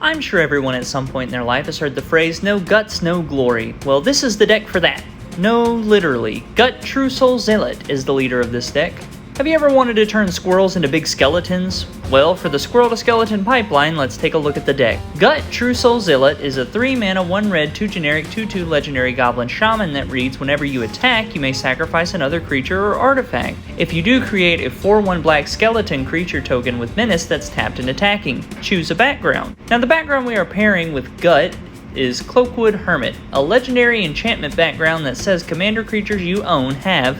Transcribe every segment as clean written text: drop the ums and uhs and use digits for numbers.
I'm sure everyone at some point in their life has heard the phrase, no guts, no glory. Well, this is the deck for that. No, literally. Gut True Soul Zealot is the leader of this deck. Have you ever wanted to turn squirrels into big skeletons? Well, for the squirrel to skeleton pipeline, let's take a look at the deck. Gut True Soul Zealot is a 3 mana, 1 red, 2 generic, 2/2 legendary goblin shaman that reads, whenever you attack, you may sacrifice another creature or artifact. If you do, create a 4/1 black skeleton creature token with menace that's tapped and attacking. Choose a background. Now the background we are pairing with Gut is Cloakwood Hermit, a legendary enchantment background that says commander creatures you own have,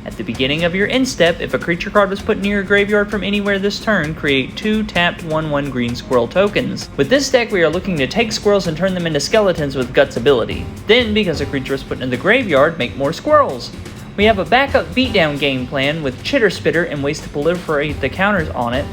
at the beginning of your end step, if a creature card was put near your graveyard from anywhere this turn, create 2 tapped 1/1 green squirrel tokens. With this deck, we are looking to take squirrels and turn them into skeletons with Gut's ability. Then, because a creature was put in the graveyard, make more squirrels. We have a backup beatdown game plan with Chitter Spitter and ways to proliferate the counters on it.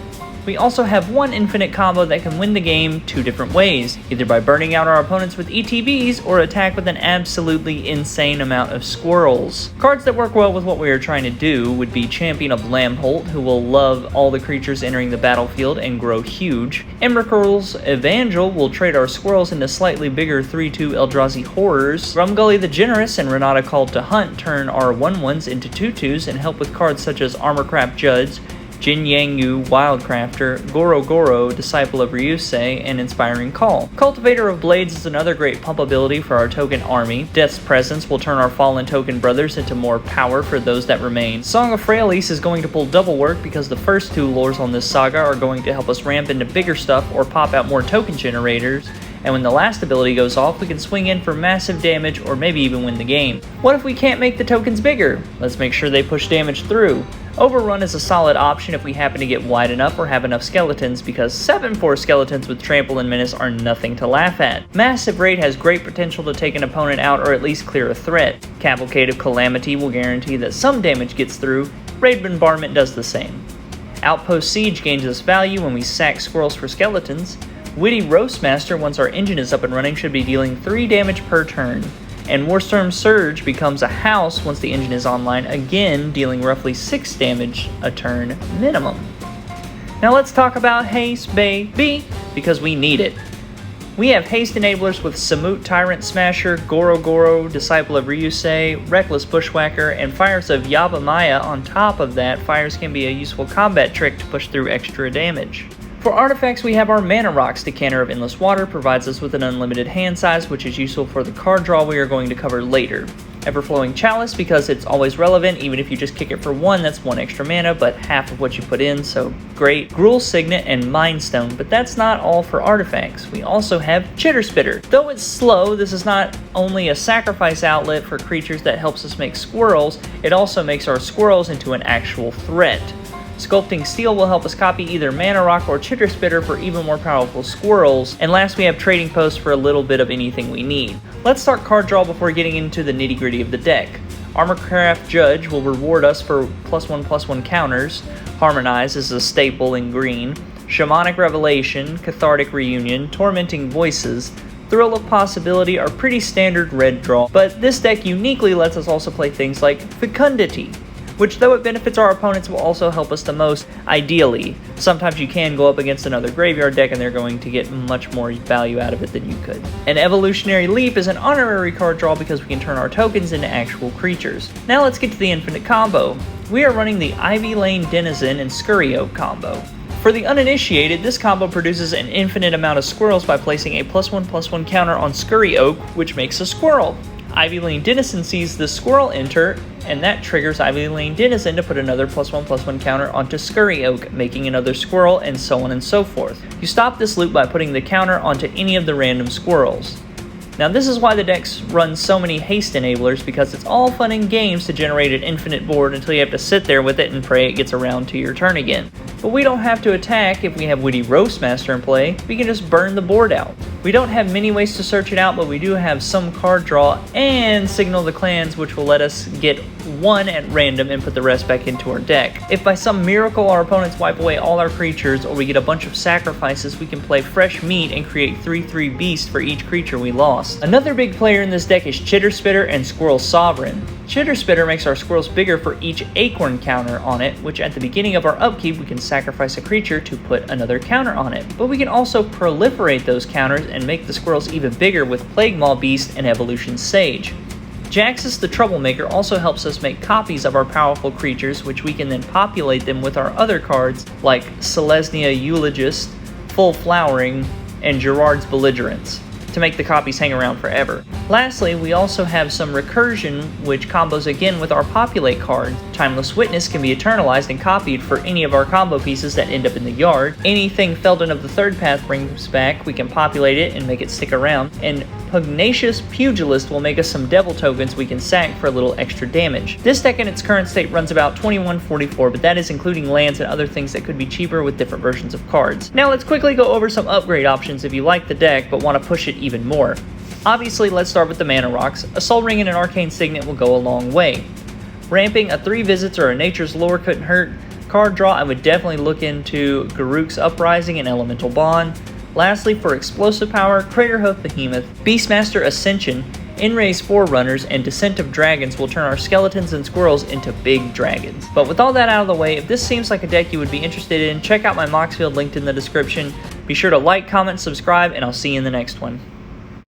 We also have one infinite combo that can win the game 2 different ways, either by burning out our opponents with ETBs or attack with an absolutely insane amount of squirrels. Cards that work well with what we are trying to do would be Champion of Lamholt, who will love all the creatures entering the battlefield and grow huge. Emrakul's Evangel will trade our squirrels into slightly bigger 3/2 Eldrazi horrors. Rumgully the Generous and Renata Called to Hunt turn our 1/1s into 2/2s and help with cards such as Armorcraft Judge, Jin Yangyu, Wildcrafter, Goro Goro, Disciple of Ryusei, and Inspiring Call. Cultivator of Blades is another great pump ability for our token army. Death's Presence will turn our fallen token brothers into more power for those that remain. Song of Freyalise is going to pull double work because the first 2 lures on this saga are going to help us ramp into bigger stuff or pop out more token generators. And when the last ability goes off, we can swing in for massive damage or maybe even win the game. What if we can't make the tokens bigger? Let's make sure they push damage through. Overrun is a solid option if we happen to get wide enough or have enough skeletons, because 7/4 skeletons with Trample and Menace are nothing to laugh at. Massive Raid has great potential to take an opponent out or at least clear a threat. Cavalcade of Calamity will guarantee that some damage gets through. Raid Bombardment does the same. Outpost Siege gains us value when we sack squirrels for skeletons. Witty Roastmaster, once our engine is up and running, should be dealing 3 damage per turn. And Warstorm Surge becomes a house once the engine is online, again dealing roughly 6 damage a turn minimum. Now let's talk about haste, baby, because we need it. We have haste enablers with Samut Tyrant Smasher, Goro Goro, Disciple of Ryusei, Reckless Bushwhacker, and Fires of Yavimaya. On top of that, fires can be a useful combat trick to push through extra damage. For artifacts, we have our Mana Rocks. Decanter of Endless Water provides us with an unlimited hand size, which is useful for the card draw we are going to cover later. Everflowing Chalice, because it's always relevant, even if you just kick it for 1, that's 1 extra mana, but half of what you put in, so great. Gruul Signet and Mind Stone, but that's not all for artifacts. We also have Chitter Spitter. Though it's slow, this is not only a sacrifice outlet for creatures that helps us make squirrels, it also makes our squirrels into an actual threat. Sculpting Steel will help us copy either Mana Rock or Chitter Spitter for even more powerful squirrels. And last, we have Trading Post for a little bit of anything we need. Let's start card draw before getting into the nitty gritty of the deck. Armorcraft Judge will reward us for +1/+1 counters. Harmonize is a staple in green. Shamanic Revelation, Cathartic Reunion, Tormenting Voices, Thrill of Possibility are pretty standard red draw, but this deck uniquely lets us also play things like Fecundity, which, though it benefits our opponents, will also help us the most, ideally. Sometimes you can go up against another graveyard deck and they're going to get much more value out of it than you could. An Evolutionary Leap is an honorary card draw because we can turn our tokens into actual creatures. Now let's get to the infinite combo. We are running the Ivy Lane Denizen and Scurry Oak combo. For the uninitiated, this combo produces an infinite amount of squirrels by placing a +1/+1 counter on Scurry Oak, which makes a squirrel. Ivy Lane Denizen sees the squirrel enter, and that triggers Ivy Lane Denizen to put another +1/+1 counter onto Scurry Oak, making another squirrel, and so on and so forth. You stop this loop by putting the counter onto any of the random squirrels. Now this is why the decks run so many haste enablers, because it's all fun and games to generate an infinite board until you have to sit there with it and pray it gets around to your turn again. But we don't have to attack if we have Witty Roastmaster in play, we can just burn the board out. We don't have many ways to search it out, but we do have some card draw and Signal the Clans, which will let us get one at random and put the rest back into our deck. If by some miracle our opponents wipe away all our creatures or we get a bunch of sacrifices, we can play Fresh Meat and create 3/3 Beast for each creature we lost. Another big player in this deck is Chitter Spitter and Squirrel Sovereign. Chitter Spitter makes our squirrels bigger for each acorn counter on it, which at the beginning of our upkeep we can sacrifice a creature to put another counter on it. But we can also proliferate those counters and make the squirrels even bigger with Plague Maw Beast and Evolution Sage. Jaxus the Troublemaker also helps us make copies of our powerful creatures, which we can then populate them with our other cards like Selesnya Eulogist, Full Flowering, and Gerard's Belligerence, to make the copies hang around forever. Lastly, we also have some recursion, which combos again with our populate card. Timeless Witness can be eternalized and copied for any of our combo pieces that end up in the yard. Anything Felden of the Third Path brings back, we can populate it and make it stick around. And Pugnacious Pugilist will make us some devil tokens we can sack for a little extra damage. This deck in its current state runs about 2144, but that is including lands and other things that could be cheaper with different versions of cards. Now let's quickly go over some upgrade options if you like the deck but want to push it even more. Obviously, let's start with the mana rocks. A Soul Ring and an Arcane Signet will go a long way. Ramping a 3 Visits or a Nature's Lore couldn't hurt. Card draw, I would definitely look into Garruk's Uprising and Elemental Bond. Lastly, for explosive power, Craterhoof Behemoth, Beastmaster Ascension, Enray's Forerunners, and Descent of Dragons will turn our skeletons and squirrels into big dragons. But with all that out of the way, if this seems like a deck you would be interested in, check out my Mox Field linked in the description. Be sure to like, comment, subscribe, and I'll see you in the next one.